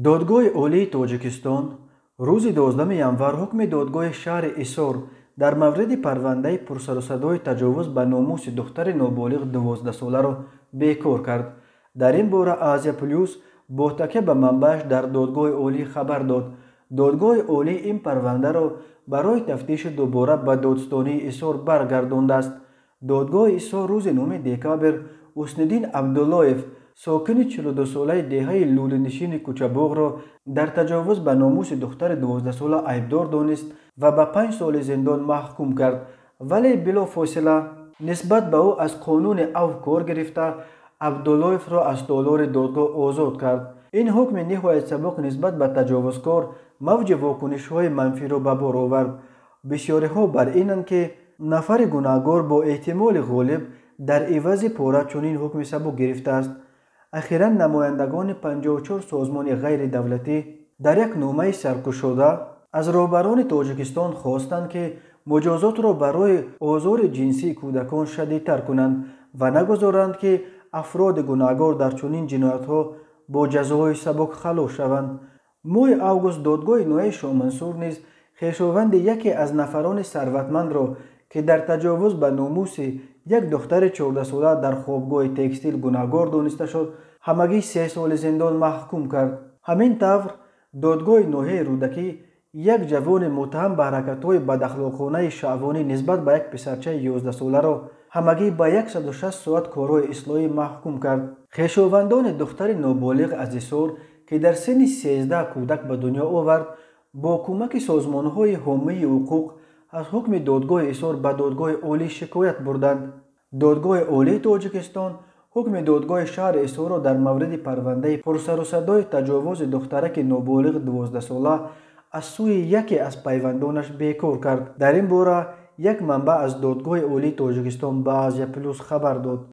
دادگاه عالی تاجیکستان روز 12 ینور حکم دادگاه شهر ایسار در مورد پرونده پرسر و صدای تجاوز به ناموس دختر نابالغ 12 ساله را بیکار کرد. در این باره آزیا پلیس با تکیه به منبعش در دادگاه عالی خبر داد. دادگاه عالی این پرونده را برای تفتیش دوباره به دادستانی ایسار برگردانده است. دادگاه ایسار روز 9 دکامبر حسن‌الدین عبداللهیف ساکن 42 ساله دهه لوله‌نشین کوچه‌باغ را در تجاوز به ناموس دختر 12 ساله ایبدار دانست و به 5 سال زندان محکوم کرد، ولی بلافاصله نسبت به او از قانون عفو کار گرفته عبداللهیف را از تالار دادگاه آزاد کرد. این حکم نهایت سبک نسبت به تجاوزکار موج واکنش‌های منفی را به بار آورد. بسیاری‌ها بر اینند که نفر گناهکار با احتمال غالب در عوض پاره چنین حکم سبک گرفته است. اخیراً نمایندگان 54 سازمان غیر دولتی در یک نامه سرکشاده از رهبران تاجیکستان خواستند که مجازات را برای آزار جنسی کودکان شدیدتر کنند و نگذارند که افراد گناهکار در چنین جنایت‌ها با جزاهای سبک خلاص شوند. ماه اوگوست دادگاه نوع شاه منصور نیز خویشاوند یکی از نفران ثروتمند را که در تجاوز به ناموس یک دختر 14 ساله در خوابگاه تکستیل گناهکار دانسته شد همگی 3 سال زندان محکوم کرد. همین طور دادگاه ناحیه رودکی یک جوان متهم به حرکت‌های بداخلاقانه شهوانی نسبت به یک پسرچه 11 ساله را همگی به 160 ساعت کارهای اصلاحی محکوم کرد. خویشاوندان دختر نابالغ از ایسار که در سن 13 کودک به دنیا آورد با کمک سازمان‌های حامی حقوق از حکم دادگاه ایسار به دادگاه عالی شکایت بردند. دادگاه عالی تاجیکستان حکم دادگاه شهر ایسار را در مورد پرونده پرسر و صدای تجاوز دخترک نابالغ 12 ساله از سوی یکی از پیوندانش بیکار کرد. در این باره یک منبع از دادگاه عالی تاجیکستان به آزیا پلیس خبر داد.